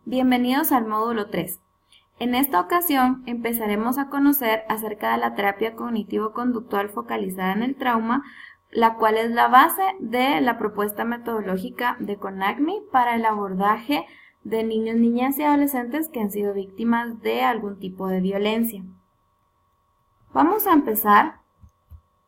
Bienvenidos al módulo 3. En esta ocasión empezaremos a conocer acerca de la terapia cognitivo-conductual focalizada en el trauma, la cual es la base de la propuesta metodológica de CONACMI para el abordaje de niños, niñas y adolescentes que han sido víctimas de algún tipo de violencia. Vamos a empezar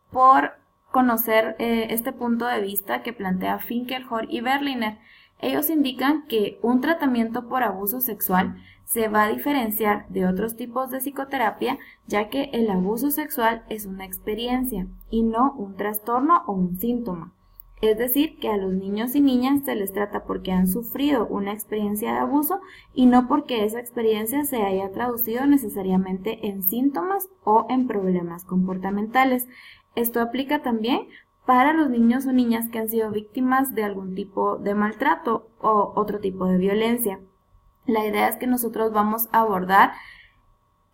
por conocer este punto de vista que plantea Finkelhor y Berliner. Ellos indican que un tratamiento por abuso sexual se va a diferenciar de otros tipos de psicoterapia, ya que el abuso sexual es una experiencia y no un trastorno o un síntoma. Es decir, que a los niños y niñas se les trata porque han sufrido una experiencia de abuso y no porque esa experiencia se haya traducido necesariamente en síntomas o en problemas comportamentales. Esto aplica también para los niños o niñas que han sido víctimas de algún tipo de maltrato o otro tipo de violencia. La idea es que nosotros vamos a abordar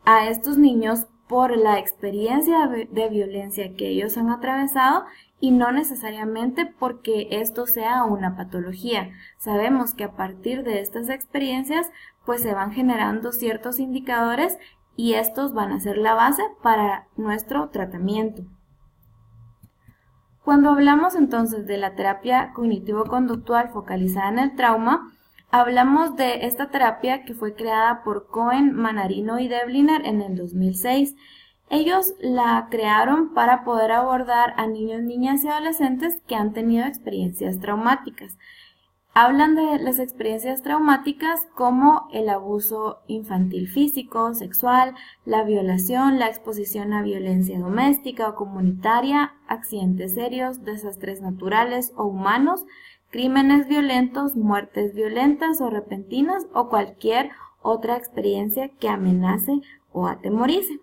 a estos niños por la experiencia de violencia que ellos han atravesado y no necesariamente porque esto sea una patología. Sabemos que a partir de estas experiencias pues se van generando ciertos indicadores y estos van a ser la base para nuestro tratamiento. Cuando hablamos entonces de la terapia cognitivo-conductual focalizada en el trauma, hablamos de esta terapia que fue creada por Cohen, Mannarino y Berliner en el 2006. Ellos la crearon para poder abordar a niños, niñas y adolescentes que han tenido experiencias traumáticas. Hablan de las experiencias traumáticas como el abuso infantil físico, sexual, la violación, la exposición a violencia doméstica o comunitaria, accidentes serios, desastres naturales o humanos, crímenes violentos, muertes violentas o repentinas o cualquier otra experiencia que amenace o atemorice.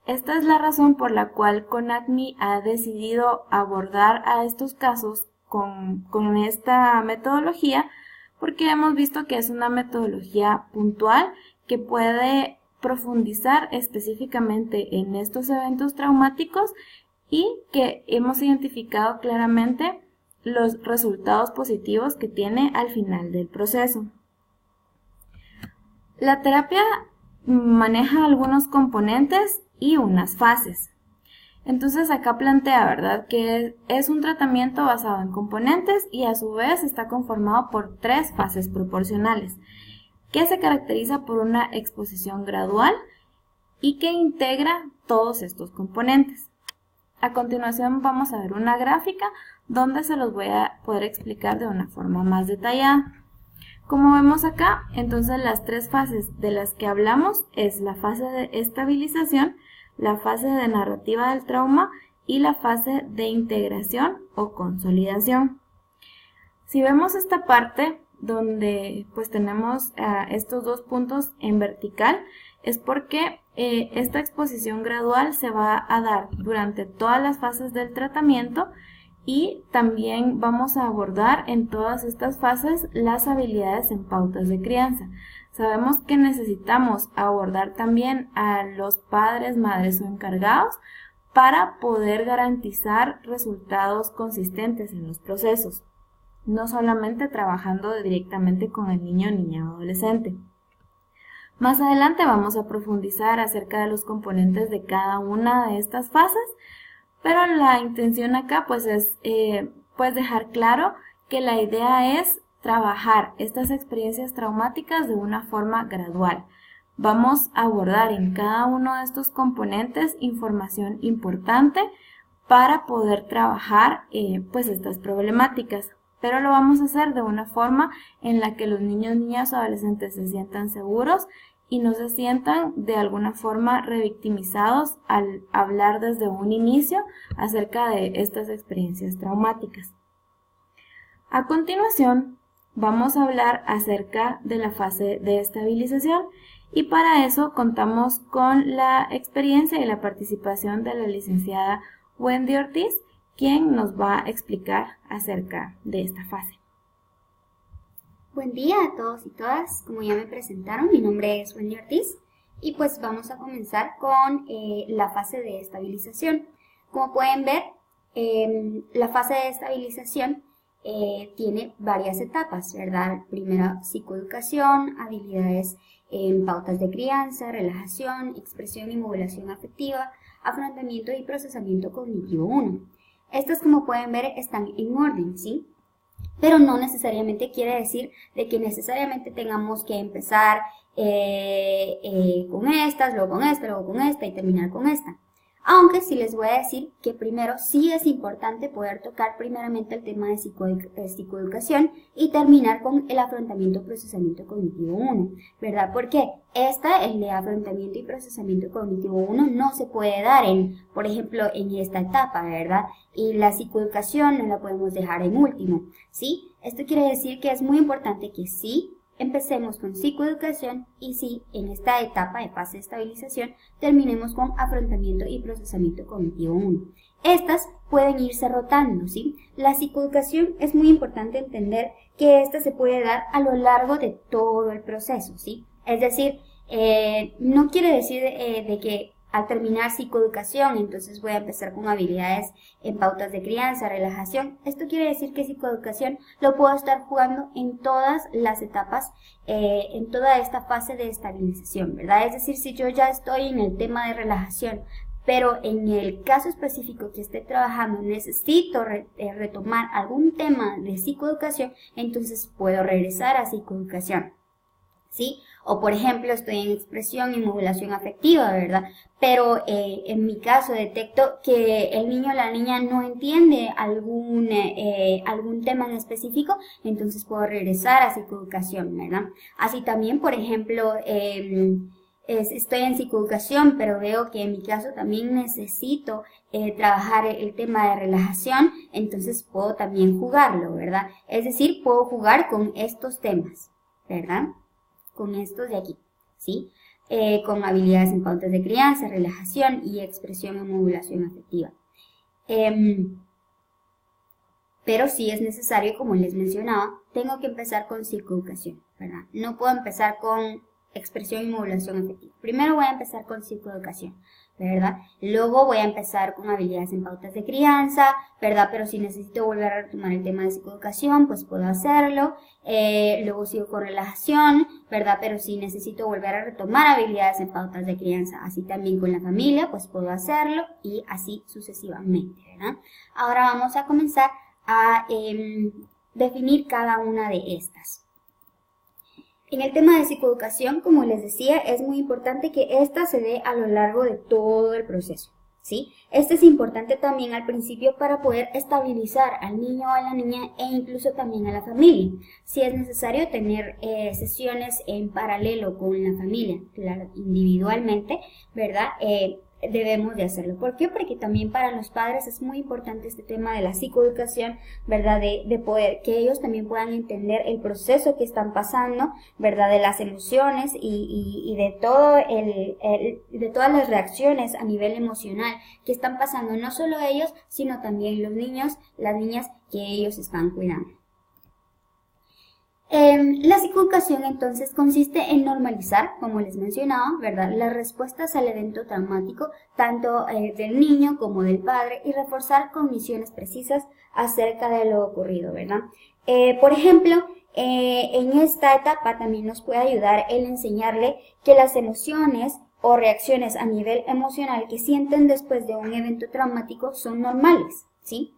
Esta es la razón por la cual CONACMI ha decidido abordar a estos casos con esta metodología, porque hemos visto que es una metodología puntual que puede profundizar específicamente en estos eventos traumáticos y que hemos identificado claramente los resultados positivos que tiene al final del proceso. La terapia maneja algunos componentes y unas fases. Entonces acá plantea, ¿verdad?, que es un tratamiento basado en componentes y a su vez está conformado por 3 fases proporcionales, que se caracteriza por una exposición gradual y que integra todos estos componentes. A continuación vamos a ver una gráfica donde se los voy a poder explicar de una forma más detallada. Como vemos acá, entonces las 3 fases de las que hablamos es la fase de estabilización, la fase de narrativa del trauma y la fase de integración o consolidación. Si vemos esta parte donde pues tenemos estos 2 puntos en vertical, es porque esta exposición gradual se va a dar durante todas las fases del tratamiento y también vamos a abordar en todas estas fases las habilidades en pautas de crianza. Sabemos que necesitamos abordar también a los padres, madres o encargados para poder garantizar resultados consistentes en los procesos, no solamente trabajando directamente con el niño, niña o adolescente. Más adelante vamos a profundizar acerca de los componentes de cada una de estas fases, pero la intención acá pues es dejar claro que la idea es trabajar estas experiencias traumáticas de una forma gradual. Vamos a abordar en cada uno de estos componentes información importante para poder trabajar pues estas problemáticas, pero lo vamos a hacer de una forma en la que los niños, niñas o adolescentes se sientan seguros y no se sientan de alguna forma revictimizados al hablar desde un inicio acerca de estas experiencias traumáticas. A continuación, vamos a hablar acerca de la fase de estabilización y para eso contamos con la experiencia y la participación de la licenciada Wendy Ortiz, quien nos va a explicar acerca de esta fase. Buen día a todos y todas, como ya me presentaron, mi nombre es Wendy Ortiz y pues vamos a comenzar con la fase de estabilización. Como pueden ver, la fase de estabilización tiene varias etapas, ¿verdad? Primero, psicoeducación, habilidades en pautas de crianza, relajación, expresión y modulación afectiva, afrontamiento y procesamiento cognitivo 1. Estas, como pueden ver, están en orden, ¿sí? Pero no necesariamente quiere decir de que necesariamente tengamos que empezar con estas, luego con esta, luego con esta y terminar con esta. Aunque sí les voy a decir que primero sí es importante poder tocar primeramente el tema de psicoeducación y terminar con el afrontamiento y procesamiento cognitivo 1, ¿verdad? Porque el de afrontamiento y procesamiento cognitivo 1 no se puede dar por ejemplo, en esta etapa, ¿verdad? Y la psicoeducación no la podemos dejar en último, ¿sí? Esto quiere decir que es muy importante que sí empecemos con psicoeducación y sí, en esta etapa de fase de estabilización, terminemos con afrontamiento y procesamiento cognitivo 1. Estas pueden irse rotando, ¿sí? La psicoeducación es muy importante entender que esta se puede dar a lo largo de todo el proceso, ¿sí? Es decir, no quiere decir de que al terminar psicoeducación, entonces voy a empezar con habilidades en pautas de crianza, relajación. Esto quiere decir que psicoeducación lo puedo estar jugando en todas las etapas, en toda esta fase de estabilización, ¿verdad? Es decir, si yo ya estoy en el tema de relajación, pero en el caso específico que esté trabajando necesito retomar algún tema de psicoeducación, entonces puedo regresar a psicoeducación, ¿sí? O por ejemplo, estoy en expresión y modulación afectiva, ¿verdad? Pero en mi caso detecto que el niño o la niña no entiende algún tema en específico, entonces puedo regresar a psicoeducación, ¿verdad? Así también, por ejemplo, estoy en psicoeducación, pero veo que en mi caso también necesito trabajar el tema de relajación, entonces puedo también jugarlo, ¿verdad? Es decir, puedo jugar con estos temas, ¿verdad? Con estos de aquí, ¿sí? Con habilidades en pautas de crianza, relajación y expresión en modulación afectiva. Pero si es necesario, como les mencionaba, tengo que empezar con psicoeducación, ¿verdad? No puedo empezar con expresión y modulación afectiva. Primero voy a empezar con psicoeducación, ¿verdad? Luego voy a empezar con habilidades en pautas de crianza, ¿verdad? Pero si necesito volver a retomar el tema de psicoeducación, pues puedo hacerlo. Luego sigo con relajación, ¿verdad? Pero si necesito volver a retomar habilidades en pautas de crianza, así también con la familia, pues puedo hacerlo y así sucesivamente, ¿verdad? Ahora vamos a comenzar a definir cada una de estas. En el tema de psicoeducación, como les decía, es muy importante que esta se dé a lo largo de todo el proceso, ¿sí? Este es importante también al principio para poder estabilizar al niño o a la niña e incluso también a la familia. Si es necesario tener sesiones en paralelo con la familia, claro, individualmente, ¿verdad? Debemos de hacerlo. ¿Por qué? Porque también para los padres es muy importante este tema de la psicoeducación, ¿verdad? De poder, que ellos también puedan entender el proceso que están pasando, ¿verdad? De las emociones y de todo de todas las reacciones a nivel emocional que están pasando, no solo ellos, sino también los niños, las niñas que ellos están cuidando. La psicoeducación entonces consiste en normalizar, como les mencionaba, ¿verdad?, las respuestas al evento traumático, tanto del niño como del padre, y reforzar cogniciones precisas acerca de lo ocurrido, ¿verdad? Por ejemplo, en esta etapa también nos puede ayudar el enseñarle que las emociones o reacciones a nivel emocional que sienten después de un evento traumático son normales, ¿sí?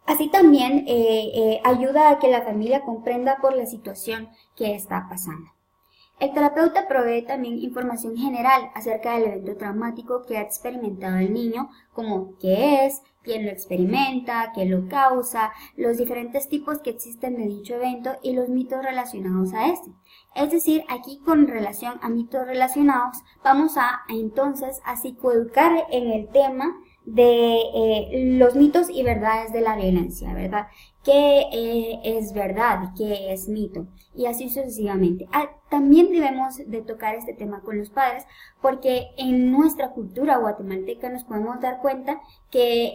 Así también ayuda a que la familia comprenda por la situación que está pasando. El terapeuta provee también información general acerca del evento traumático que ha experimentado el niño, como qué es, quién lo experimenta, qué lo causa, los diferentes tipos que existen de dicho evento y los mitos relacionados a este. Es decir, aquí con relación a mitos relacionados, vamos entonces a psicoeducar en el tema de los mitos y verdades de la violencia, ¿verdad? ¿Qué es verdad? ¿Qué es mito? Y así sucesivamente. También debemos de tocar este tema con los padres porque en nuestra cultura guatemalteca nos podemos dar cuenta que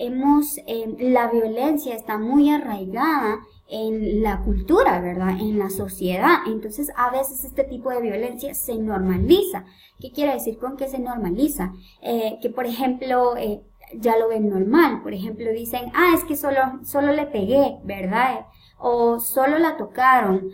la violencia está muy arraigada en la cultura, ¿verdad? En la sociedad. Entonces, a veces este tipo de violencia se normaliza. ¿Qué quiere decir con que se normaliza? Que, por ejemplo, ya lo ven normal. Por ejemplo, dicen, es que solo le pegué, ¿verdad? O solo la tocaron,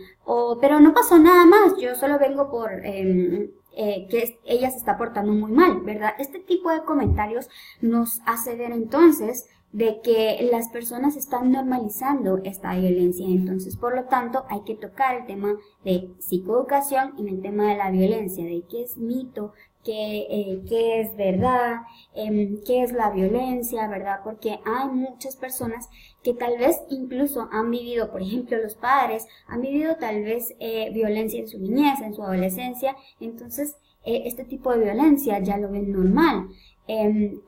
pero no pasó nada más, yo solo vengo por que ella se está portando muy mal, ¿verdad? Este tipo de comentarios nos hace ver entonces de que las personas están normalizando esta violencia. Entonces, por lo tanto, hay que tocar el tema de psicoeducación en el tema de la violencia, de qué es mito, qué es verdad, qué es la violencia, ¿verdad? Porque hay muchas personas que tal vez incluso han vivido, por ejemplo, los padres han vivido tal vez violencia en su niñez, en su adolescencia. Entonces, este tipo de violencia ya lo ven normal.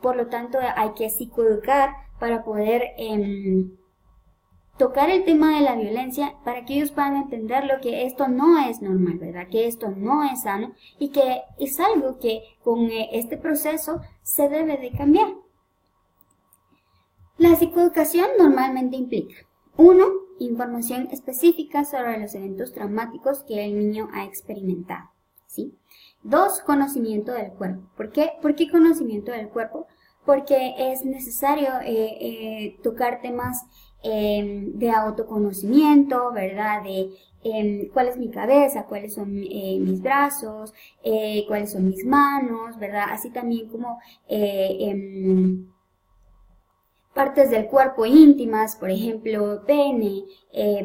Por lo tanto, hay que psicoeducar para poder tocar el tema de la violencia, para que ellos puedan entender lo que esto no es normal, ¿verdad? Que esto no es sano y que es algo que con este proceso se debe de cambiar. La psicoeducación normalmente implica 1. Información específica sobre los eventos traumáticos que el niño ha experimentado, ¿sí? 2. Conocimiento del cuerpo. ¿Por qué? ¿Por qué conocimiento del cuerpo? Porque es necesario tocar temas de autoconocimiento, ¿verdad? De cuál es mi cabeza, cuáles son mis brazos, cuáles son mis manos, ¿verdad? Así también como partes del cuerpo íntimas, por ejemplo, pene,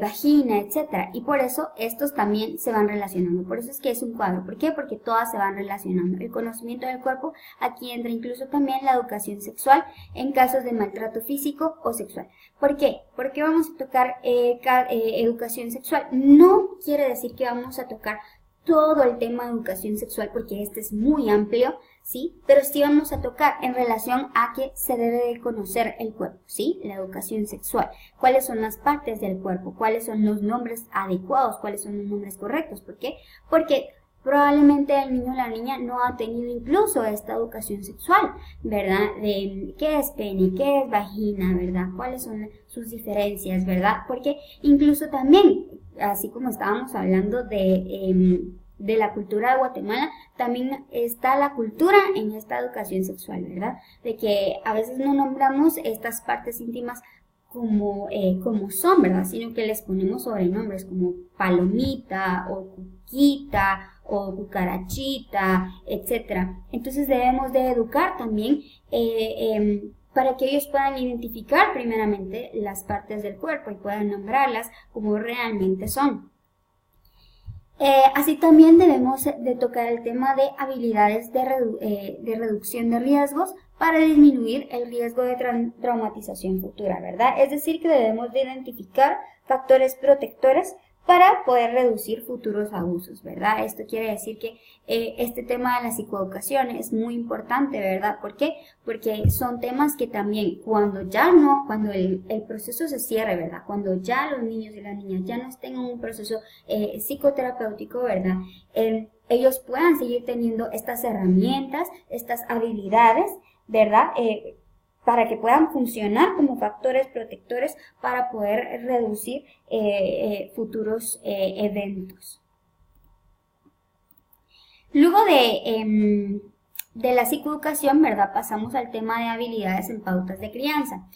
vagina, etc. Y por eso estos también se van relacionando. Por eso es que es un cuadro. ¿Por qué? Porque todas se van relacionando. El conocimiento del cuerpo, aquí entra incluso también la educación sexual en casos de maltrato físico o sexual. ¿Por qué? ¿Por qué vamos a tocar educación sexual? No quiere decir que vamos a tocar todo el tema de educación sexual, porque este es muy amplio, ¿sí? Pero sí vamos a tocar en relación a que se debe de conocer el cuerpo, ¿sí? La educación sexual. ¿Cuáles son las partes del cuerpo? ¿Cuáles son los nombres adecuados? ¿Cuáles son los nombres correctos? ¿Por qué? Porque probablemente el niño o la niña no ha tenido incluso esta educación sexual, ¿verdad? De qué es pene, qué es vagina, ¿verdad? ¿Cuáles son sus diferencias, ¿verdad? Porque incluso también, así como estábamos hablando de la cultura de Guatemala, también está la cultura en esta educación sexual, ¿verdad? De que a veces no nombramos estas partes íntimas como son, ¿verdad? Sino que les ponemos sobrenombres como palomita o cuquita o cucarachita, etc. Entonces debemos de educar también para que ellos puedan identificar primeramente las partes del cuerpo y puedan nombrarlas como realmente son. Así también debemos de tocar el tema de habilidades de reducción de riesgos para disminuir el riesgo de traumatización futura, ¿verdad? Es decir, que debemos de identificar factores protectores para poder reducir futuros abusos, ¿verdad? Esto quiere decir que este tema de la psicoeducación es muy importante, ¿verdad? ¿Por qué? Porque son temas que también cuando el proceso se cierre, ¿verdad? Cuando ya los niños y las niñas ya no estén en un proceso psicoterapéutico, ¿verdad? Ellos puedan seguir teniendo estas herramientas, estas habilidades, ¿verdad? Para que puedan funcionar como factores protectores para poder reducir futuros eventos. Luego de la psicoeducación, ¿verdad? Pasamos al tema de habilidades en pautas de crianza.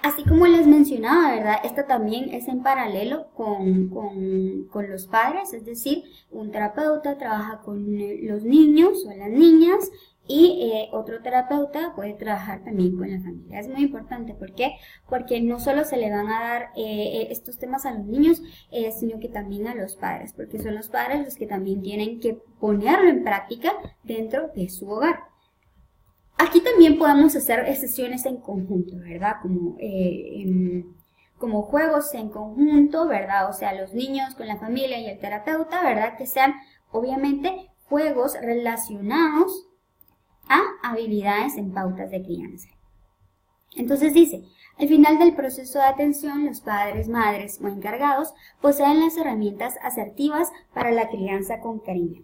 Así como les mencionaba, ¿verdad? Esta también es en paralelo con los padres, es decir, un terapeuta trabaja con los niños o las niñas y otro terapeuta puede trabajar también con la familia. Es muy importante, ¿por qué? Porque no solo se le van a dar estos temas a los niños, sino que también a los padres, porque son los padres los que también tienen que ponerlo en práctica dentro de su hogar. Aquí también podemos hacer sesiones en conjunto, ¿verdad? Como juegos en conjunto, ¿verdad? O sea, los niños con la familia y el terapeuta, ¿verdad? Que sean, obviamente, juegos relacionados a habilidades en pautas de crianza. Entonces dice, al final del proceso de atención, los padres, madres o encargados poseen las herramientas asertivas para la crianza con cariño,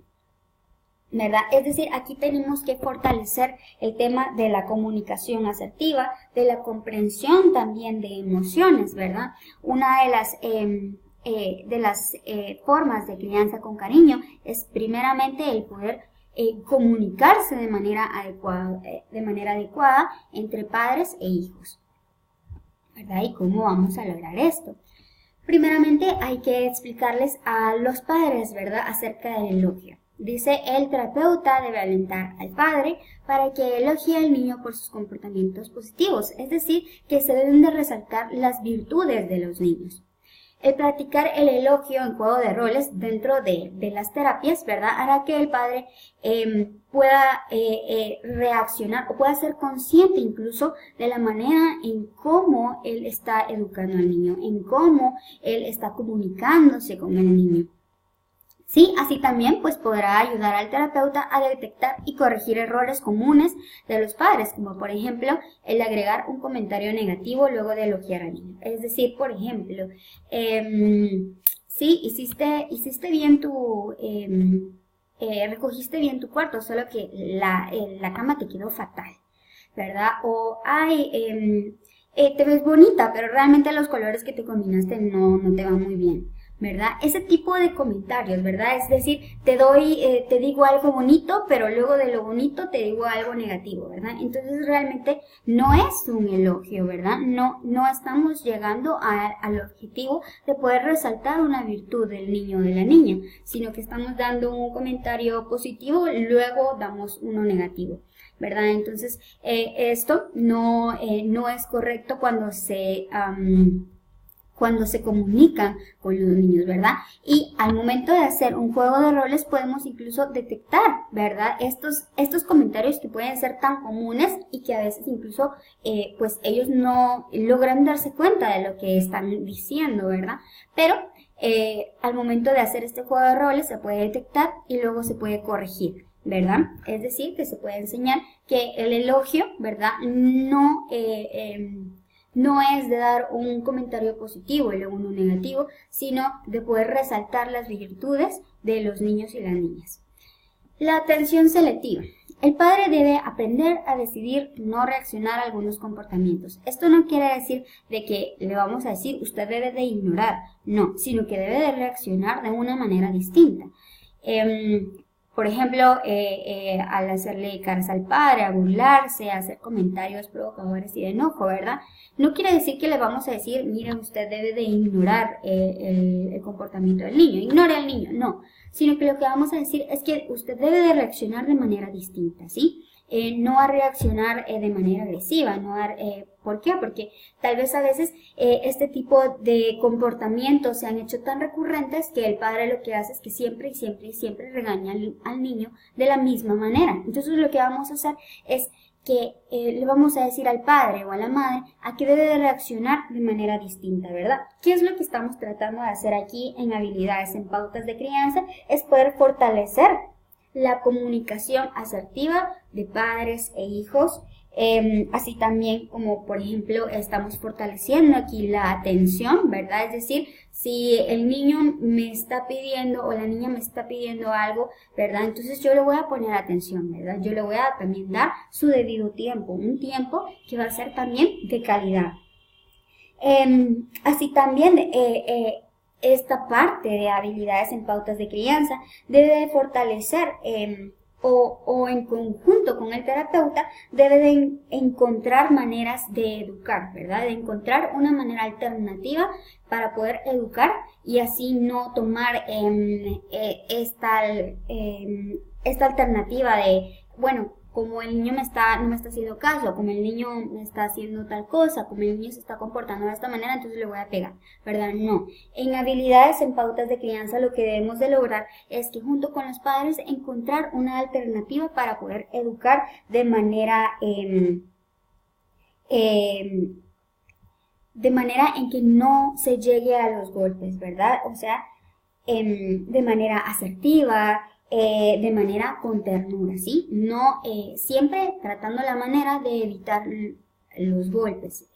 ¿verdad? Es decir, aquí tenemos que fortalecer el tema de la comunicación asertiva, de la comprensión también de emociones, ¿verdad? Una de las formas de crianza con cariño es primeramente el poder comunicarse de manera adecuada entre padres e hijos, ¿verdad? ¿Y cómo vamos a lograr esto? Primeramente hay que explicarles a los padres, ¿verdad?, acerca del elogio. Dice, el terapeuta debe alentar al padre para que elogie al niño por sus comportamientos positivos, es decir, que se deben de resaltar las virtudes de los niños. El practicar el elogio en juego de roles dentro de las terapias, ¿verdad?, hará que el padre pueda reaccionar o pueda ser consciente incluso de la manera en cómo él está educando al niño, en cómo él está comunicándose con el niño. Sí, así también pues podrá ayudar al terapeuta a detectar y corregir errores comunes de los padres, como por ejemplo el agregar un comentario negativo luego de elogiar al niño. Es decir, por ejemplo, sí, hiciste bien recogiste bien tu cuarto, solo que la cama te quedó fatal, ¿verdad? O, te ves bonita, pero realmente los colores que te combinaste no te van muy bien, ¿verdad? Ese tipo de comentarios, ¿verdad? Es decir, te digo algo bonito, pero luego de lo bonito te digo algo negativo, ¿verdad? Entonces realmente no es un elogio, ¿verdad? No estamos llegando al objetivo de poder resaltar una virtud del niño o de la niña, sino que estamos dando un comentario positivo, luego damos uno negativo, ¿verdad? Entonces, esto no es correcto cuando se comunican con los niños, ¿verdad? Y al momento de hacer un juego de roles podemos incluso detectar, ¿verdad?, estos comentarios que pueden ser tan comunes y que a veces incluso pues ellos no logran darse cuenta de lo que están diciendo, ¿verdad? Pero al momento de hacer este juego de roles se puede detectar y luego se puede corregir, ¿verdad? Es decir, que se puede enseñar que el elogio, ¿verdad?, no es de dar un comentario positivo y luego uno negativo, sino de poder resaltar las virtudes de los niños y las niñas. La atención selectiva. El padre debe aprender a decidir no reaccionar a algunos comportamientos. Esto no quiere decir de que le vamos a decir usted debe de ignorar, no, sino que debe de reaccionar de una manera distinta. Por ejemplo, al hacerle caras al padre, a burlarse, a hacer comentarios provocadores y de enojo, ¿verdad? No quiere decir que le vamos a decir, mire, usted debe de ignorar el comportamiento del niño, ignore al niño, no. Sino que lo que vamos a decir es que usted debe de reaccionar de manera distinta, ¿sí? No a reaccionar de manera agresiva, ¿por qué? Porque tal vez a veces este tipo de comportamientos se han hecho tan recurrentes que el padre lo que hace es que siempre regaña al niño de la misma manera. Entonces lo que vamos a hacer es que le vamos a decir al padre o a la madre a que debe de reaccionar de manera distinta, ¿verdad? ¿Qué es lo que estamos tratando de hacer aquí en habilidades en pautas de crianza? Es poder fortalecer la comunicación asertiva de padres e hijos, así también como por ejemplo estamos fortaleciendo aquí la atención, ¿verdad? Es decir, si el niño me está pidiendo o la niña me está pidiendo algo, ¿verdad? Entonces yo le voy a poner atención, ¿verdad? Yo le voy a también dar su debido tiempo, un tiempo que va a ser también de calidad. Así también esta parte de habilidades en pautas de crianza debe de fortalecer o en conjunto con el terapeuta debe de encontrar maneras de educar, ¿verdad? De encontrar una manera alternativa para poder educar y así no tomar esta alternativa de, bueno, como el niño no me está haciendo caso, como el niño me está haciendo tal cosa, como el niño se está comportando de esta manera, entonces le voy a pegar, ¿verdad? No. En habilidades, en pautas de crianza, lo que debemos de lograr es que junto con los padres encontrar una alternativa para poder educar de manera en que no se llegue a los golpes, ¿verdad? O sea, de manera asertiva, de manera con ternura, ¿sí? No, siempre tratando la manera de evitar los golpes.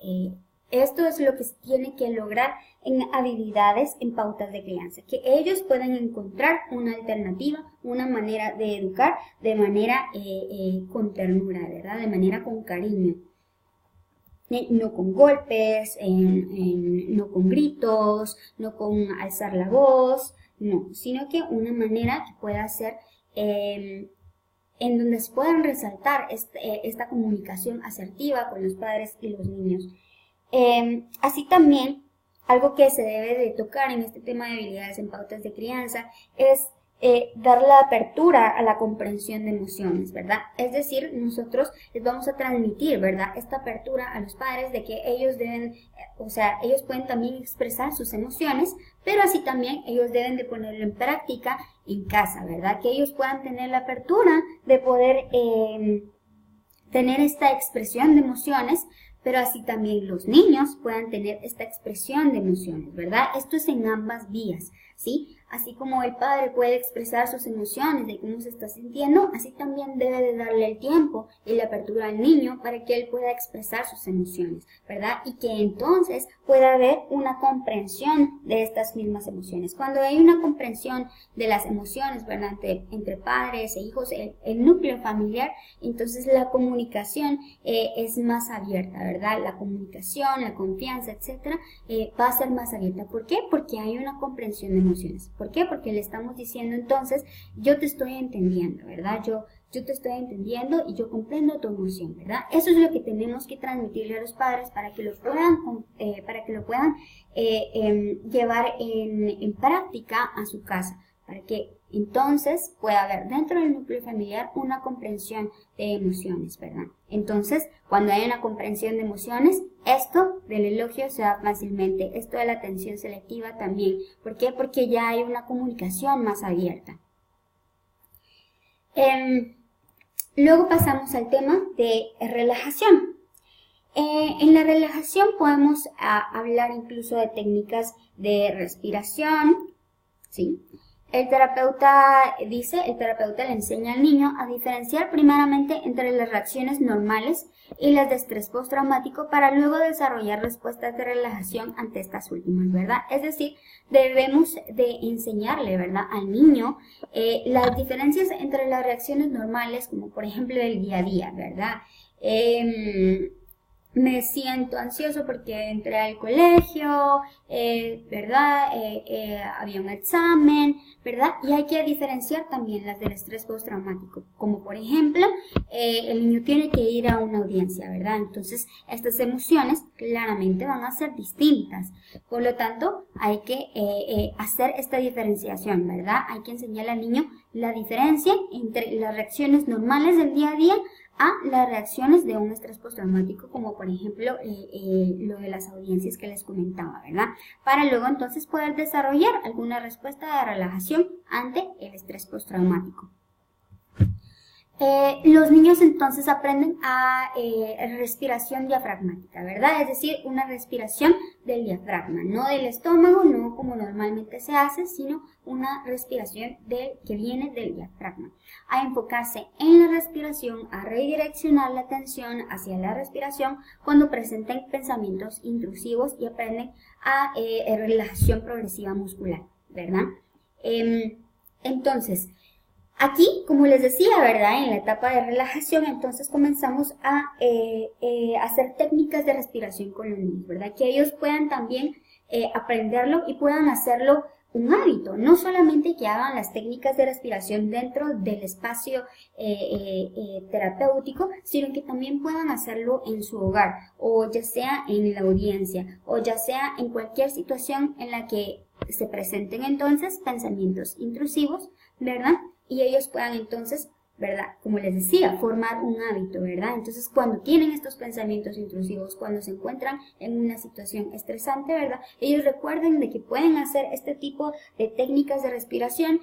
Esto es lo que se tiene que lograr en habilidades en pautas de crianza, que ellos puedan encontrar una alternativa, una manera de educar de manera con ternura, ¿verdad? De manera con cariño. No con golpes, no con gritos, no con alzar la voz, no, sino que una manera que pueda ser en donde se puedan resaltar esta comunicación asertiva con los padres y los niños. Así también, algo que se debe de tocar en este tema de habilidades en pautas de crianza es dar la apertura a la comprensión de emociones, ¿verdad? Es decir, nosotros les vamos a transmitir, ¿verdad?, esta apertura a los padres de que ellos deben, ellos pueden también expresar sus emociones, pero así también ellos deben de ponerlo en práctica en casa, ¿verdad? Que ellos puedan tener la apertura de poder tener esta expresión de emociones, pero así también los niños puedan tener esta expresión de emociones, ¿verdad? Esto es en ambas vías, ¿sí? Así como el padre puede expresar sus emociones de cómo se está sintiendo, así también debe de darle el tiempo y la apertura al niño para que él pueda expresar sus emociones, ¿verdad? Y que entonces pueda haber una comprensión de estas mismas emociones. Cuando hay una comprensión de las emociones, ¿verdad?, entre padres e hijos, el núcleo familiar, entonces la comunicación es más abierta, ¿verdad? La comunicación, la confianza, etcétera, va a ser más abierta. ¿Por qué? Porque hay una comprensión de emociones. ¿Por qué? Porque le estamos diciendo entonces, yo te estoy entendiendo, ¿verdad? Yo te estoy entendiendo y yo comprendo tu emoción, ¿verdad? Eso es lo que tenemos que transmitirle a los padres para que lo puedan llevar en práctica a su casa, para que entonces pueda haber dentro del núcleo familiar una comprensión de emociones, ¿verdad? Entonces, cuando hay una comprensión de emociones, esto del elogio se da fácilmente, esto de la atención selectiva también. ¿Por qué? Porque ya hay una comunicación más abierta. Luego pasamos al tema de relajación. En la relajación podemos hablar incluso de técnicas de respiración, ¿sí? El terapeuta le enseña al niño a diferenciar primeramente entre las reacciones normales y las de estrés postraumático para luego desarrollar respuestas de relajación ante estas últimas, ¿verdad? Es decir, debemos de enseñarle, ¿verdad?, al niño las diferencias entre las reacciones normales, como por ejemplo el día a día, ¿verdad? Me siento ansioso porque entré al colegio, ¿verdad? Había un examen, ¿verdad? Y hay que diferenciar también las del estrés postraumático, como por ejemplo, el niño tiene que ir a una audiencia, ¿verdad? Entonces, estas emociones claramente van a ser distintas. Por lo tanto, hay que hacer esta diferenciación, ¿verdad? Hay que enseñarle al niño la diferencia entre las reacciones normales del día a día a las reacciones de un estrés postraumático, como por ejemplo lo de las audiencias que les comentaba, ¿verdad? Para luego entonces poder desarrollar alguna respuesta de relajación ante el estrés postraumático. Los niños entonces aprenden a respiración diafragmática, ¿verdad? Es decir, una respiración del diafragma, no del estómago, no como normalmente se hace, sino una respiración que viene del diafragma. A enfocarse en la respiración, a redireccionar la atención hacia la respiración cuando presenten pensamientos intrusivos y aprenden a relajación progresiva muscular, ¿verdad? Entonces, aquí, como les decía, ¿verdad?, en la etapa de relajación, entonces comenzamos a hacer técnicas de respiración con los niños, ¿verdad? Que ellos puedan también aprenderlo y puedan hacerlo un hábito, no solamente que hagan las técnicas de respiración dentro del espacio terapéutico, sino que también puedan hacerlo en su hogar, o ya sea en la audiencia, o ya sea en cualquier situación en la que se presenten entonces pensamientos intrusivos, ¿verdad? Y ellos puedan entonces, ¿verdad?, como les decía, formar un hábito, ¿verdad? Entonces, cuando tienen estos pensamientos intrusivos, cuando se encuentran en una situación estresante, ¿verdad?, ellos recuerden de que pueden hacer este tipo de técnicas de respiración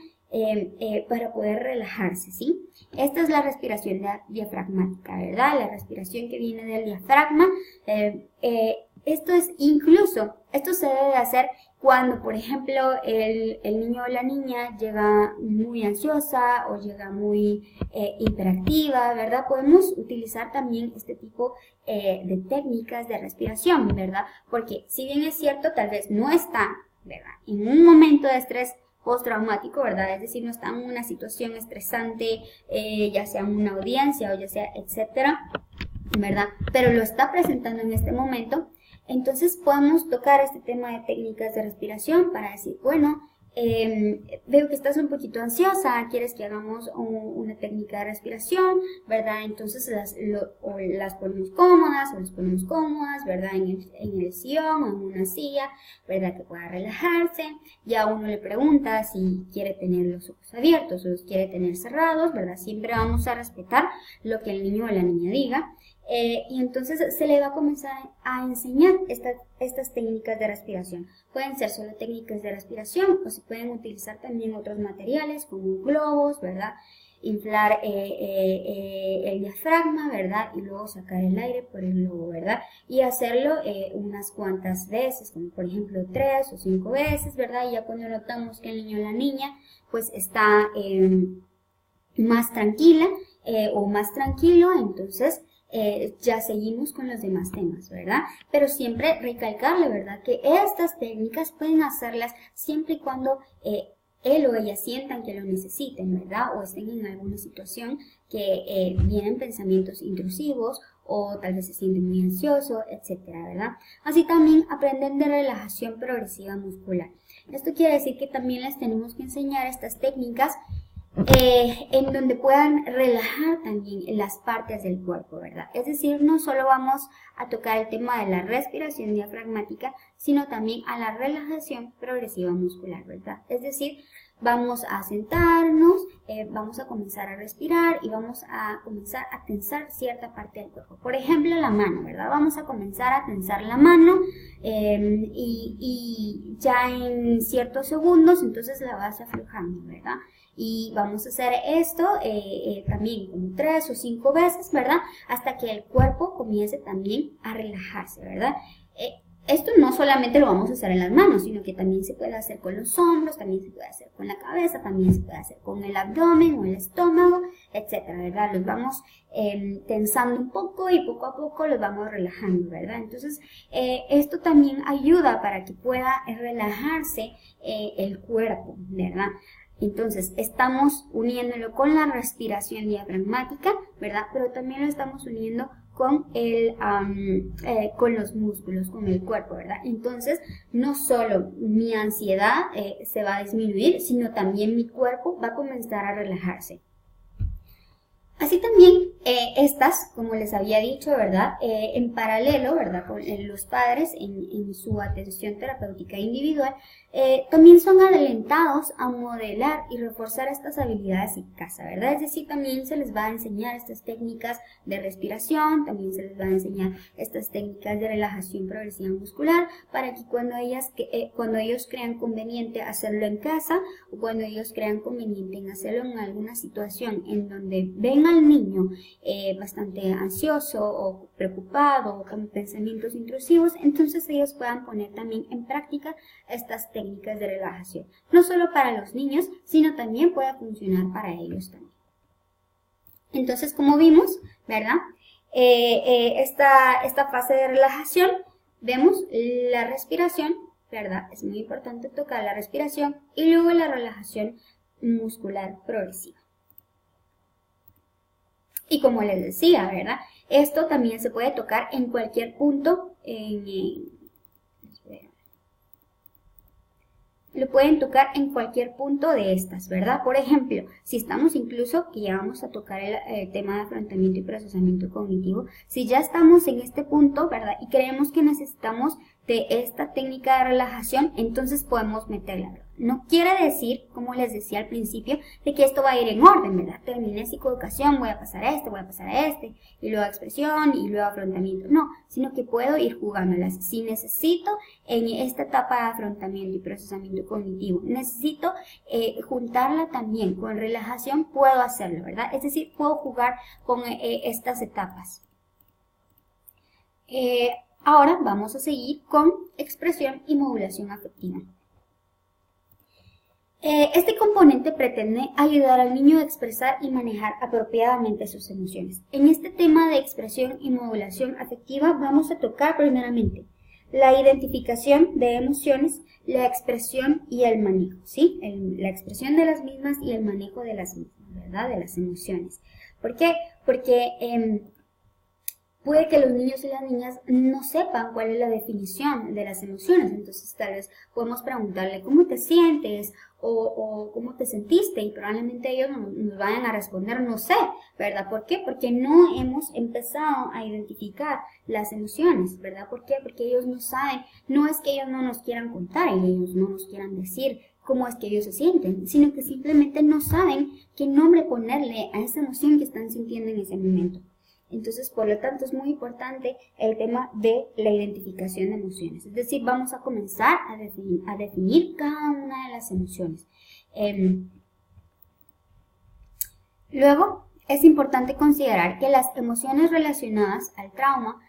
para poder relajarse, ¿sí? Esta es la respiración diafragmática, ¿verdad? La respiración que viene del diafragma. Esto se debe de hacer cuando, por ejemplo, el niño o la niña llega muy ansiosa o llega muy hiperactiva, ¿verdad? Podemos utilizar también este tipo de técnicas de respiración, ¿verdad? Porque si bien es cierto, tal vez no está, ¿verdad?, en un momento de estrés postraumático, ¿verdad? Es decir, no está en una situación estresante, ya sea en una audiencia o ya sea, etcétera, ¿verdad? Pero lo está presentando en este momento. Entonces podemos tocar este tema de técnicas de respiración para decir, bueno, veo que estás un poquito ansiosa, quieres que hagamos una técnica de respiración, ¿verdad? Entonces las ponemos cómodas o las ponemos cómodas, ¿verdad? En el sillón o en una silla, ¿verdad? Que pueda relajarse. Ya uno le pregunta si quiere tener los ojos abiertos o los quiere tener cerrados, ¿verdad? Siempre vamos a respetar lo que el niño o la niña diga. Y entonces se le va a comenzar a enseñar estas técnicas de respiración. Pueden ser solo técnicas de respiración o se pueden utilizar también otros materiales como globos, ¿verdad? Inflar el diafragma, ¿verdad? Y luego sacar el aire por el globo, ¿verdad? Y hacerlo unas cuantas veces, como por ejemplo 3 o 5 veces, ¿verdad? Y ya cuando notamos que el niño o la niña pues está más tranquila o más tranquilo, entonces ya seguimos con los demás temas, ¿verdad? Pero siempre recalcarle, ¿verdad? Que estas técnicas pueden hacerlas siempre y cuando él o ella sientan que lo necesiten, ¿verdad? O estén en alguna situación que vienen pensamientos intrusivos o tal vez se sienten muy ansiosos, etcétera, ¿verdad? Así también aprenden de relajación progresiva muscular. Esto quiere decir que también les tenemos que enseñar estas técnicas en donde puedan relajar también las partes del cuerpo, ¿verdad? Es decir, no solo vamos a tocar el tema de la respiración diafragmática, sino también a la relajación progresiva muscular, ¿verdad? Es decir, vamos a sentarnos, vamos a comenzar a respirar y vamos a comenzar a tensar cierta parte del cuerpo. Por ejemplo, la mano, ¿verdad? Vamos a comenzar a tensar la mano y ya en ciertos segundos, entonces la vas aflojando, ¿verdad? Y vamos a hacer esto también como 3 o 5 veces, ¿verdad? Hasta que el cuerpo comience también a relajarse, ¿verdad? Esto no solamente lo vamos a hacer en las manos, sino que también se puede hacer con los hombros, también se puede hacer con la cabeza, también se puede hacer con el abdomen o el estómago, etcétera, ¿verdad? Los vamos tensando un poco y poco a poco los vamos relajando, ¿verdad? Entonces, esto también ayuda para que pueda relajarse el cuerpo, ¿verdad? Entonces, estamos uniéndolo con la respiración diafragmática, ¿verdad? Pero también lo estamos uniendo con con los músculos, con el cuerpo, ¿verdad? Entonces, no solo mi ansiedad se va a disminuir, sino también mi cuerpo va a comenzar a relajarse. Así también estas, como les había dicho, ¿verdad? En paralelo, ¿verdad? Con los padres en su atención terapéutica individual, también son alentados a modelar y reforzar estas habilidades en casa, ¿verdad? Es decir, también se les va a enseñar estas técnicas de respiración, también se les va a enseñar estas técnicas de relajación progresiva muscular para que cuando ellos crean conveniente hacerlo en casa o cuando ellos crean conveniente en hacerlo en alguna situación en donde ven al niño bastante ansioso o preocupado o con pensamientos intrusivos, entonces ellos puedan poner también en práctica estas técnicas de relajación. No solo para los niños, sino también puede funcionar para ellos también. Entonces, como vimos, ¿verdad? Esta fase de relajación, vemos la respiración, ¿verdad? Es muy importante tocar la respiración y luego la relajación muscular progresiva. Y como les decía, ¿verdad? Esto también se puede tocar en cualquier punto. Lo pueden tocar en cualquier punto de estas, ¿verdad? Por ejemplo, si estamos incluso, que ya vamos a tocar el tema de afrontamiento y procesamiento cognitivo, si ya estamos en este punto, ¿verdad? Y creemos que necesitamos de esta técnica de relajación, entonces podemos meterla, ¿verdad? No quiere decir, como les decía al principio, de que esto va a ir en orden, ¿verdad? Terminé psicoeducación, voy a pasar a este, voy a pasar a este, y luego expresión, y luego afrontamiento. No, sino que puedo ir jugándolas. Si necesito, en esta etapa de afrontamiento y procesamiento cognitivo, necesito juntarla también con relajación, puedo hacerlo, ¿verdad? Es decir, puedo jugar con estas etapas. Ahora vamos a seguir con expresión y modulación afectiva. Este componente pretende ayudar al niño a expresar y manejar apropiadamente sus emociones. En este tema de expresión y modulación afectiva vamos a tocar primeramente la identificación de emociones, la expresión y el manejo, ¿sí? La expresión de las mismas y el manejo de las mismas, ¿verdad? De las emociones. ¿Por qué? Porque puede que los niños y las niñas no sepan cuál es la definición de las emociones. Entonces tal vez podemos preguntarle cómo te sientes o cómo te sentiste, y probablemente ellos nos vayan a responder no sé, ¿verdad? ¿Por qué? Porque no hemos empezado a identificar las emociones, ¿verdad? ¿Por qué? Porque ellos no saben, no es que ellos no nos quieran contar y ellos no nos quieran decir cómo es que ellos se sienten, sino que simplemente no saben qué nombre ponerle a esa emoción que están sintiendo en ese momento. Entonces, por lo tanto, es muy importante el tema de la identificación de emociones. Es decir, vamos a comenzar a definir cada una de las emociones. Luego, es importante considerar que las emociones relacionadas al trauma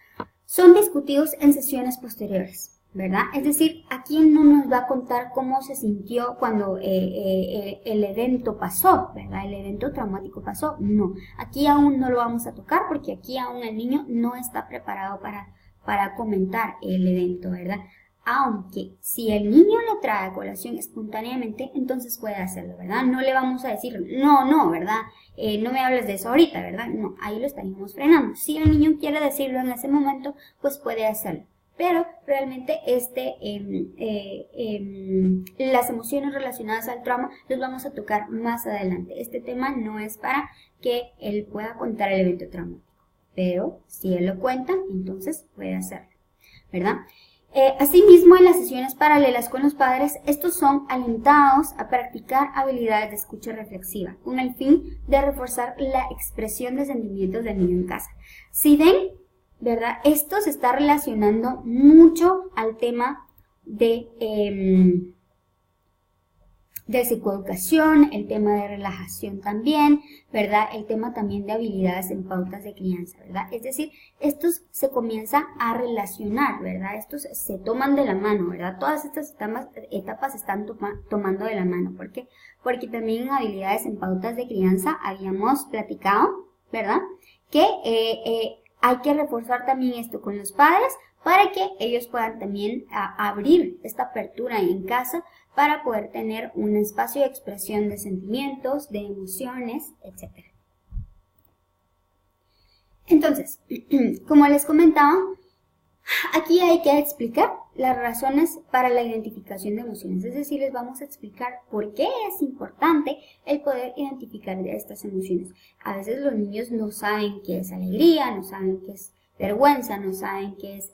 son discutidos en sesiones posteriores, ¿verdad? Es decir, aquí no nos va a contar cómo se sintió cuando el evento pasó, ¿verdad? El evento traumático pasó. No, aquí aún no lo vamos a tocar porque aquí aún el niño no está preparado para comentar el evento, ¿verdad? Aunque si el niño lo trae a colación espontáneamente, entonces puede hacerlo, ¿verdad? No le vamos a decir, no, ¿verdad? No me hables de eso ahorita, ¿verdad? No, ahí lo estaríamos frenando. Si el niño quiere decirlo en ese momento, pues puede hacerlo. Pero realmente las emociones relacionadas al trauma los vamos a tocar más adelante. Este tema no es para que él pueda contar el evento traumático, pero si él lo cuenta, entonces puede hacerlo, ¿verdad? Asimismo, en las sesiones paralelas con los padres, estos son alentados a practicar habilidades de escucha reflexiva, con el fin de reforzar la expresión de sentimientos del niño en casa. Si ven, ¿verdad? Esto se está relacionando mucho al tema de psicoeducación, el tema de relajación también, ¿verdad? El tema también de habilidades en pautas de crianza, ¿verdad? Es decir, estos se comienzan a relacionar, ¿verdad? Estos se toman de la mano, ¿verdad? Todas estas etapas se están tomando de la mano. ¿Por qué? Porque también en habilidades en pautas de crianza habíamos platicado, ¿verdad? Que hay que reforzar también esto con los padres para que ellos puedan también abrir esta apertura en casa para poder tener un espacio de expresión de sentimientos, de emociones, etc. Entonces, como les comentaba, aquí hay que explicar las razones para la identificación de emociones, es decir, les vamos a explicar por qué es importante el poder identificar estas emociones. A veces los niños no saben qué es alegría, no saben qué es vergüenza, no saben qué es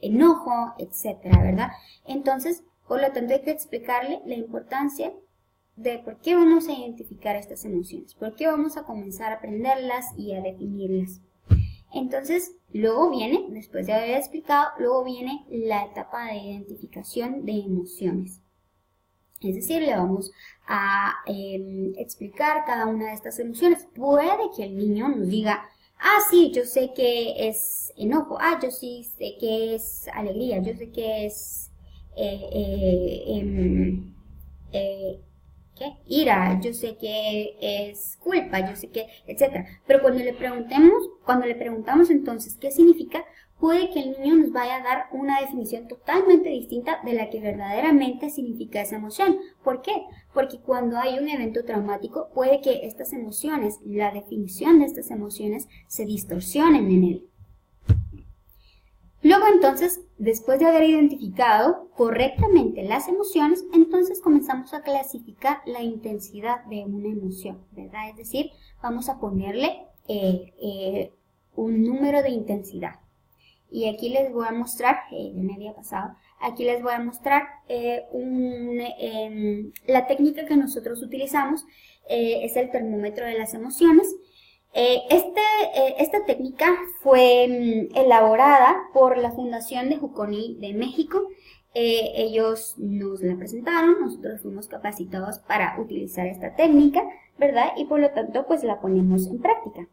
enojo, etcétera, ¿verdad? Entonces, por lo tanto, hay que explicarle la importancia de por qué vamos a identificar estas emociones, por qué vamos a comenzar a aprenderlas y a definirlas. Entonces, luego viene, después de haber explicado, luego viene la etapa de identificación de emociones. Es decir, le vamos a explicar cada una de estas emociones. Puede que el niño nos diga, sí, yo sé que es enojo, yo sí sé que es alegría, yo sé que es ira, yo sé que es culpa, yo sé que, etcétera. Pero cuando le preguntamos entonces qué significa, puede que el niño nos vaya a dar una definición totalmente distinta de la que verdaderamente significa esa emoción. ¿Por qué? Porque cuando hay un evento traumático, puede que estas emociones, la definición de estas emociones, se distorsionen en él. Luego entonces, después de haber identificado correctamente las emociones, entonces comenzamos a clasificar la intensidad de una emoción, ¿verdad? Es decir, vamos a ponerle un número de intensidad. Y aquí les voy a mostrar, ya me había pasado, aquí les voy a mostrar la técnica que nosotros utilizamos, es el termómetro de las emociones. Esta técnica fue elaborada por la Fundación de Juconi de México. Ellos nos la presentaron, nosotros fuimos capacitados para utilizar esta técnica, ¿verdad? Y por lo tanto, pues la ponemos en práctica.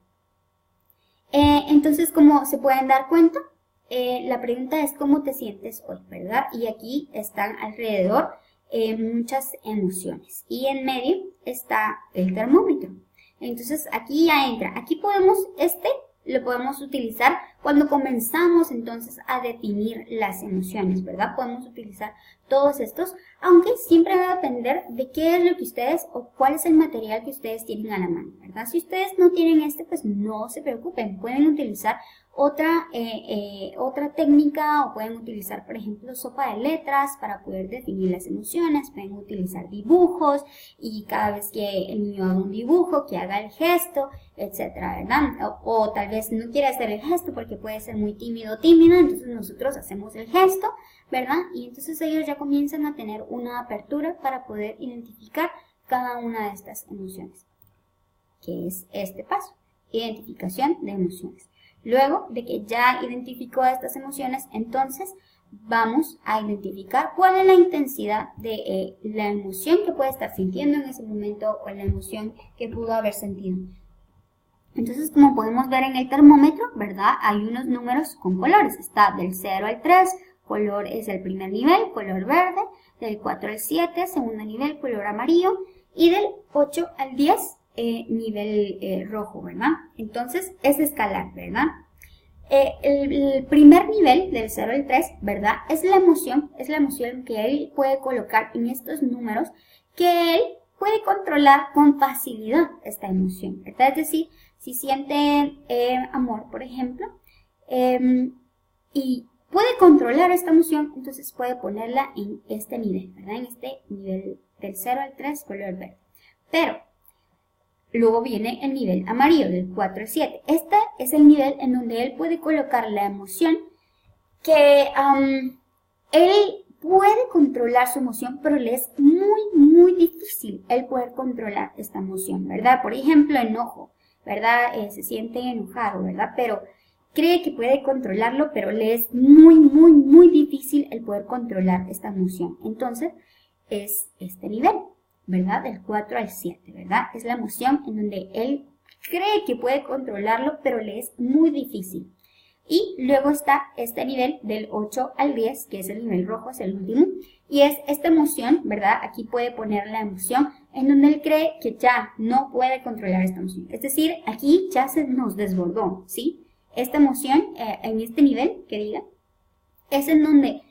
Entonces, como se pueden dar cuenta, la pregunta es ¿cómo te sientes hoy? ¿Verdad? Y aquí están alrededor muchas emociones. Y en medio está el termómetro. Entonces aquí ya entra. Aquí lo podemos utilizar cuando comenzamos entonces a definir las emociones, ¿verdad? Podemos utilizar todos estos, aunque siempre va a depender de qué es lo que ustedes o cuál es el material que ustedes tienen a la mano, ¿verdad? Si ustedes no tienen este, pues no se preocupen, pueden utilizar otra técnica o pueden utilizar, por ejemplo, sopa de letras para poder definir las emociones, pueden utilizar dibujos y cada vez que el niño haga un dibujo, que haga el gesto, etcétera, ¿verdad? O tal vez no quiera hacer el gesto porque puede ser muy tímido o tímida, entonces nosotros hacemos el gesto, ¿verdad? Y entonces ellos ya comienzan a tener una apertura para poder identificar cada una de estas emociones, que es este paso, identificación de emociones. Luego de que ya identificó estas emociones, entonces vamos a identificar cuál es la intensidad de la emoción que puede estar sintiendo en ese momento o la emoción que pudo haber sentido. Entonces, como podemos ver en el termómetro, ¿verdad? Hay unos números con colores. Está del 0 al 3, color es el primer nivel, color verde, del 4 al 7, segundo nivel, color amarillo, y del 8 al 10, nivel rojo, ¿verdad? Entonces, es escalar, ¿verdad? El primer nivel, del 0 al 3, ¿verdad? Es la emoción que él puede colocar en estos números, que él puede controlar con facilidad esta emoción, ¿verdad? Es decir, si siente amor, por ejemplo, y puede controlar esta emoción, entonces puede ponerla en este nivel, ¿verdad? En este nivel del 0 al 3, color verde. Pero luego viene el nivel amarillo, del 4 al 7. Este es el nivel en donde él puede colocar la emoción que él puede controlar su emoción, pero le es muy difícil el poder controlar esta emoción, ¿verdad? Por ejemplo, enojo, ¿verdad? Se siente enojado, ¿verdad? Pero cree que puede controlarlo, pero le es muy difícil el poder controlar esta emoción. Entonces, es este nivel, ¿verdad? Del 4 al 7, ¿verdad? Es la emoción en donde él cree que puede controlarlo, pero le es muy difícil. Y luego está este nivel del 8 al 10, que es el nivel rojo, es el último, y es esta emoción, ¿verdad? Aquí puede poner la emoción en donde él cree que ya no puede controlar esta emoción. Es decir, aquí ya se nos desbordó, ¿sí? Esta emoción, en este nivel, que diga, es en donde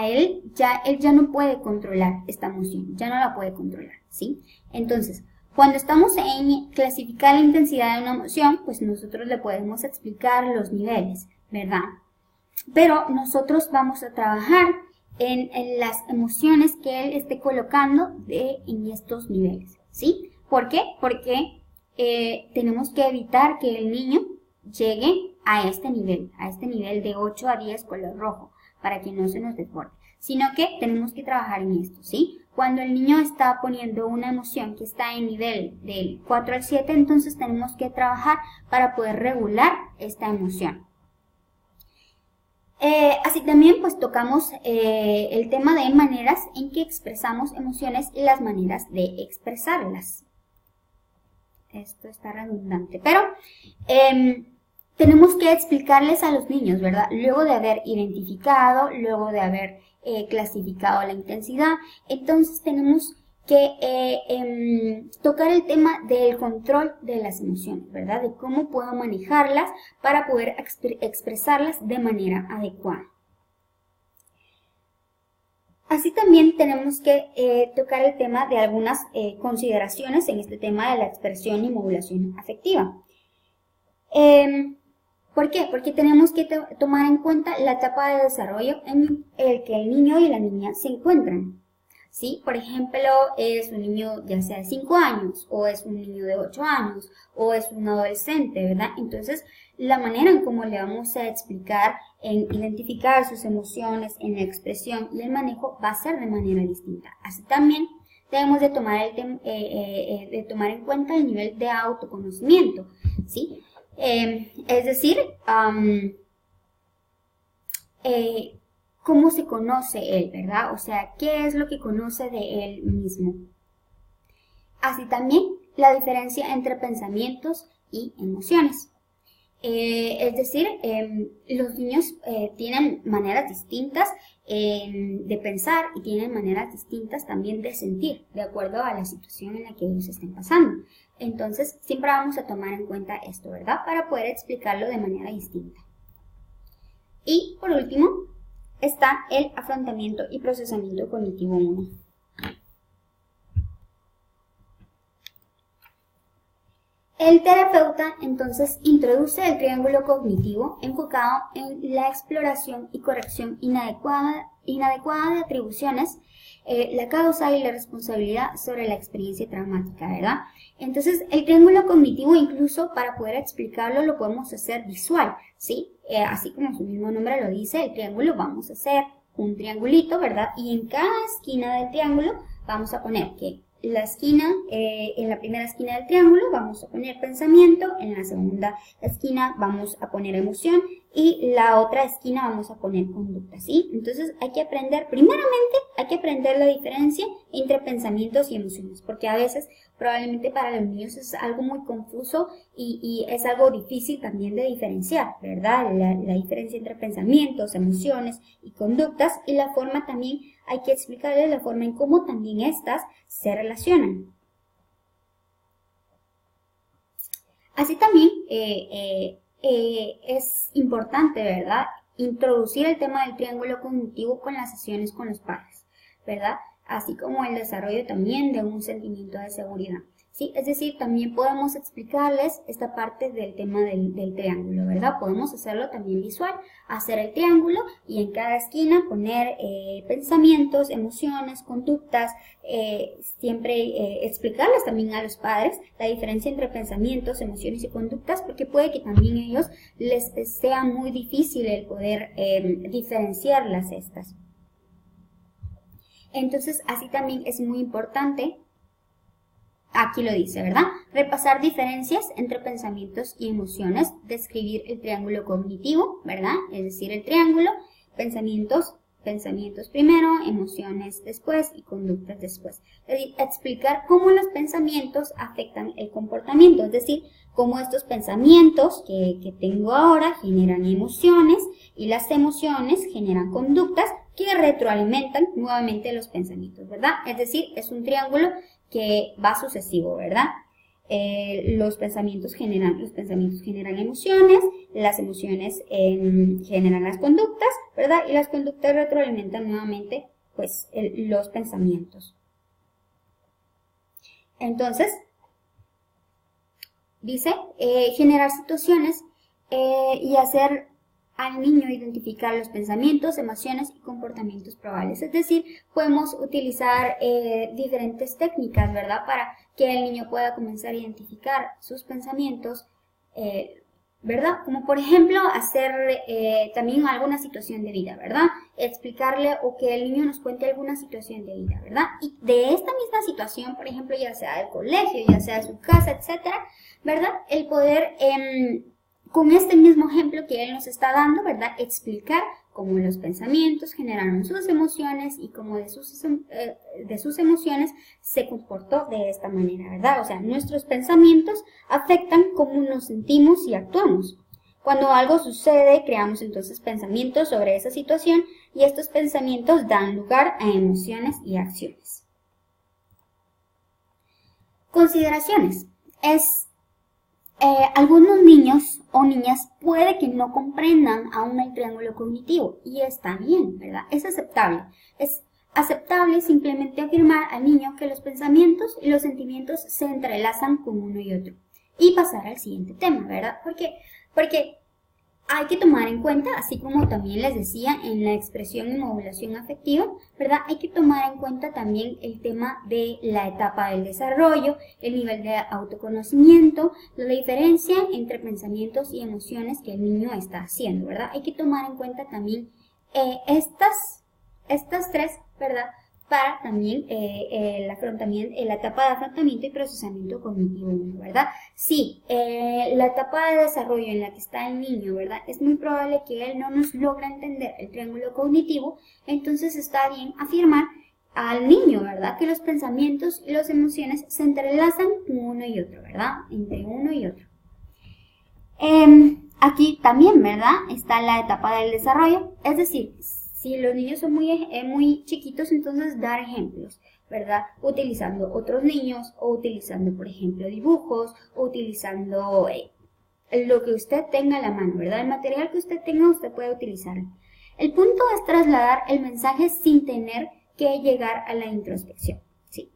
él ya no puede controlar esta emoción, ya no la puede controlar, ¿sí? Entonces, cuando estamos en clasificar la intensidad de una emoción, pues nosotros le podemos explicar los niveles, ¿verdad? Pero nosotros vamos a trabajar en las emociones que él esté colocando en estos niveles, ¿sí? ¿Por qué? Porque tenemos que evitar que el niño llegue a este nivel de 8 a 10 color rojo, para que no se nos desborde, sino que tenemos que trabajar en esto, ¿sí? Cuando el niño está poniendo una emoción que está en nivel del 4 al 7, entonces tenemos que trabajar para poder regular esta emoción. Así también pues tocamos el tema de maneras en que expresamos emociones y las maneras de expresarlas. Esto está redundante, pero tenemos que explicarles a los niños, ¿verdad? Luego de haber identificado, luego de haber clasificado la intensidad, entonces tenemos que tocar el tema del control de las emociones, ¿verdad? De cómo puedo manejarlas para poder expresarlas de manera adecuada. Así también tenemos que tocar el tema de algunas consideraciones en este tema de la expresión y modulación afectiva. ¿Por qué? Porque tenemos que tomar en cuenta la etapa de desarrollo en el que el niño y la niña se encuentran, ¿sí? Por ejemplo, es un niño ya sea de 5 años, o es un niño de 8 años, o es un adolescente, ¿verdad? Entonces, la manera en cómo le vamos a explicar, en identificar sus emociones, en la expresión y el manejo va a ser de manera distinta. Así también debemos de tomar, tomar en cuenta el nivel de autoconocimiento, ¿sí? Es decir, cómo se conoce él, ¿verdad? O sea, ¿qué es lo que conoce de él mismo? Así también la diferencia entre pensamientos y emociones. Es decir, los niños tienen maneras distintas de pensar y tienen maneras distintas también de sentir, de acuerdo a la situación en la que ellos estén pasando. Entonces, siempre vamos a tomar en cuenta esto, ¿verdad? Para poder explicarlo de manera distinta. Y por último está el afrontamiento y procesamiento cognitivo 1. El terapeuta entonces introduce el triángulo cognitivo enfocado en la exploración y corrección inadecuada de atribuciones, la causa y la responsabilidad sobre la experiencia traumática, ¿verdad? Entonces, el triángulo cognitivo, incluso para poder explicarlo, lo podemos hacer visual, ¿sí? Así como su mismo nombre lo dice, el triángulo vamos a hacer un triangulito, ¿verdad? Y en cada esquina del triángulo vamos a poner que en la primera esquina del triángulo vamos a poner pensamiento, en la segunda esquina vamos a poner emoción y la otra esquina vamos a poner conducta, ¿sí? Entonces hay que aprender, primeramente hay que aprender la diferencia entre pensamientos y emociones, porque a veces probablemente para los niños es algo muy confuso y es algo difícil también de diferenciar, ¿verdad? La diferencia entre pensamientos, emociones y conductas, y la forma también hay que explicarles la forma en cómo también estas se relacionan. Así también es importante, ¿verdad?, introducir el tema del triángulo cognitivo con las sesiones con los padres, ¿verdad?, así como el desarrollo también de un sentimiento de seguridad, ¿sí? Es decir, también podemos explicarles esta parte del tema del triángulo, ¿verdad? Podemos hacerlo también visual, hacer el triángulo y en cada esquina poner pensamientos, emociones, conductas, siempre explicarles también a los padres la diferencia entre pensamientos, emociones y conductas, porque puede que también a ellos les sea muy difícil el poder diferenciarlas estas. Entonces, así también es muy importante, aquí lo dice, ¿verdad?, repasar diferencias entre pensamientos y emociones, describir el triángulo cognitivo, ¿verdad?, es decir, el triángulo, pensamientos primero, emociones después y conductas después. Es decir, explicar cómo los pensamientos afectan el comportamiento, es decir, cómo estos pensamientos que tengo ahora generan emociones y las emociones generan conductas que retroalimentan nuevamente los pensamientos, ¿verdad? Es decir, es un triángulo que va sucesivo, ¿verdad? Los pensamientos generan emociones, las emociones generan las conductas, ¿verdad? Y las conductas retroalimentan nuevamente, pues, los pensamientos. Entonces, dice, generar situaciones y hacer al niño identificar los pensamientos, emociones y comportamientos probables. Es decir, podemos utilizar diferentes técnicas, ¿verdad?, para que el niño pueda comenzar a identificar sus pensamientos, ¿verdad? Como por ejemplo hacer también alguna situación de vida, ¿verdad? Explicarle o que el niño nos cuente alguna situación de vida, ¿verdad? Y de esta misma situación, por ejemplo, ya sea del colegio, ya sea de su casa, etcétera, ¿verdad?, el poder con este mismo ejemplo que él nos está dando, ¿verdad?, explicar cómo los pensamientos generaron sus emociones y cómo de sus emociones se comportó de esta manera, ¿verdad? O sea, nuestros pensamientos afectan cómo nos sentimos y actuamos. Cuando algo sucede, creamos entonces pensamientos sobre esa situación y estos pensamientos dan lugar a emociones y acciones. Consideraciones. Algunos niños o niñas puede que no comprendan aún el triángulo cognitivo y está bien, ¿verdad? Es aceptable. Es aceptable simplemente afirmar al niño que los pensamientos y los sentimientos se entrelazan con uno y otro y pasar al siguiente tema, ¿verdad? Porque hay que tomar en cuenta, así como también les decía en la expresión y modulación afectiva, ¿verdad? Hay que tomar en cuenta también el tema de la etapa del desarrollo, el nivel de autoconocimiento, la diferencia entre pensamientos y emociones que el niño está haciendo, ¿verdad? Hay que tomar en cuenta también estas tres, ¿verdad?, para también la etapa de afrontamiento y procesamiento cognitivo 1, ¿verdad? Sí, la etapa de desarrollo en la que está el niño, ¿verdad?, es muy probable que él no nos logre entender el triángulo cognitivo, entonces está bien afirmar al niño, ¿verdad?, que los pensamientos y las emociones se entrelazan con uno y otro, ¿verdad?, entre uno y otro. Aquí también, ¿verdad?, está la etapa del desarrollo, es decir, si los niños son muy chiquitos, entonces dar ejemplos, ¿verdad? Utilizando otros niños o utilizando, por ejemplo, dibujos o utilizando lo que usted tenga a la mano, ¿verdad? El material que usted tenga, usted puede utilizarlo. El punto es trasladar el mensaje sin tener que llegar a la introspección, ¿sí?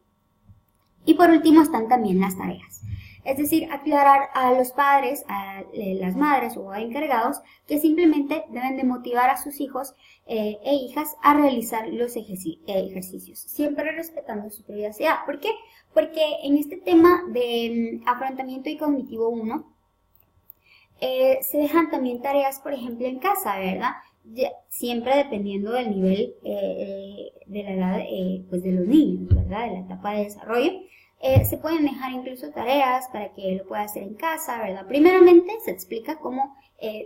Y por último están también las tareas. Es decir, aclarar a los padres, a las madres o a encargados que simplemente deben de motivar a sus hijos e hijas a realizar los ejercicios, siempre respetando su privacidad. ¿Por qué? Porque en este tema de afrontamiento y cognitivo 1, se dejan también tareas, por ejemplo, en casa, ¿verdad? Siempre dependiendo del nivel de la edad pues de los niños, ¿verdad? De la etapa de desarrollo. Se pueden dejar incluso tareas para que lo pueda hacer en casa, ¿verdad? Primeramente se explica cómo,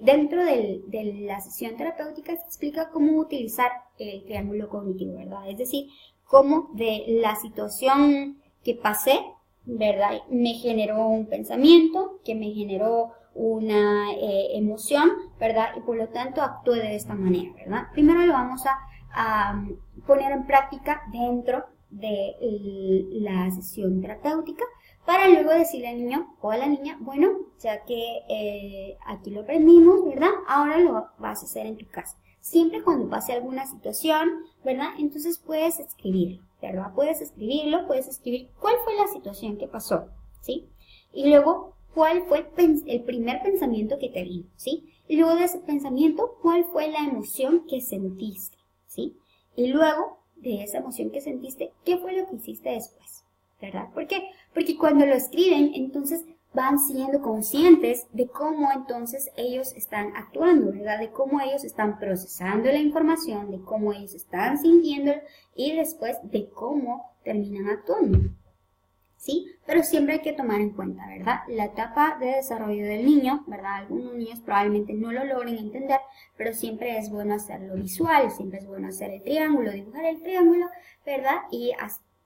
dentro de la sesión terapéutica, se explica cómo utilizar el triángulo cognitivo, ¿verdad? Es decir, cómo de la situación que pasé, ¿verdad? Me generó un pensamiento, que me generó una emoción, ¿verdad? Y por lo tanto actúe de esta manera, ¿verdad? Primero lo vamos a poner en práctica dentro de la sesión terapéutica para luego decirle al niño o a la niña, bueno, ya que aquí lo aprendimos, ¿verdad? Ahora lo vas a hacer en tu casa. Siempre cuando pase alguna situación, ¿verdad? Entonces puedes escribirlo, ¿verdad? Puedes escribirlo, puedes escribir cuál fue la situación que pasó, ¿sí? Y luego, cuál fue el primer pensamiento que te vino, ¿sí? Y luego de ese pensamiento, cuál fue la emoción que sentiste, ¿sí? Y luego de esa emoción que sentiste, ¿qué fue lo que hiciste después? ¿Verdad? ¿Por qué? Porque cuando lo escriben, entonces van siendo conscientes de cómo entonces ellos están actuando, ¿verdad? De cómo ellos están procesando la información, de cómo ellos están sintiéndolo y después de cómo terminan actuando, ¿sí? Pero siempre hay que tomar en cuenta, ¿verdad? La etapa de desarrollo del niño, ¿verdad? Algunos niños probablemente no lo logren entender, pero siempre es bueno hacerlo visual, siempre es bueno hacer el triángulo, dibujar el triángulo, ¿verdad? Y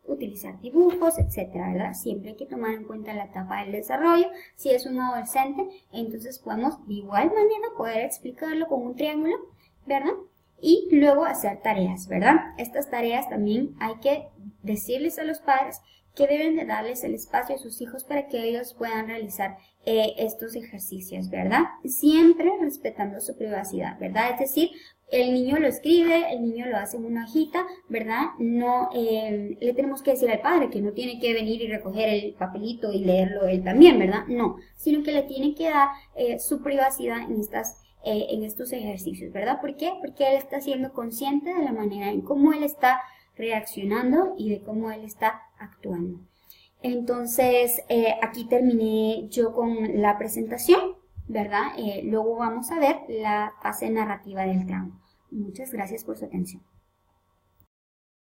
utilizar dibujos, etcétera, ¿verdad? Siempre hay que tomar en cuenta la etapa del desarrollo. Si es un adolescente, entonces podemos de igual manera poder explicarlo con un triángulo, ¿verdad? Y luego hacer tareas, ¿verdad? Estas tareas también hay que decirles a los padres que deben de darles el espacio a sus hijos para que ellos puedan realizar estos ejercicios, ¿verdad? Siempre respetando su privacidad, ¿verdad? Es decir, el niño lo escribe, el niño lo hace en una hojita, ¿verdad? No le tenemos que decir al padre que no tiene que venir y recoger el papelito y leerlo él también, ¿verdad? No, sino que le tiene que dar su privacidad en estos ejercicios, ¿verdad? ¿Por qué? Porque él está siendo consciente de la manera en cómo él está reaccionando y de cómo él está actuando. Entonces, aquí terminé yo con la presentación, ¿verdad? Luego vamos a ver la fase narrativa del trauma. Muchas gracias por su atención.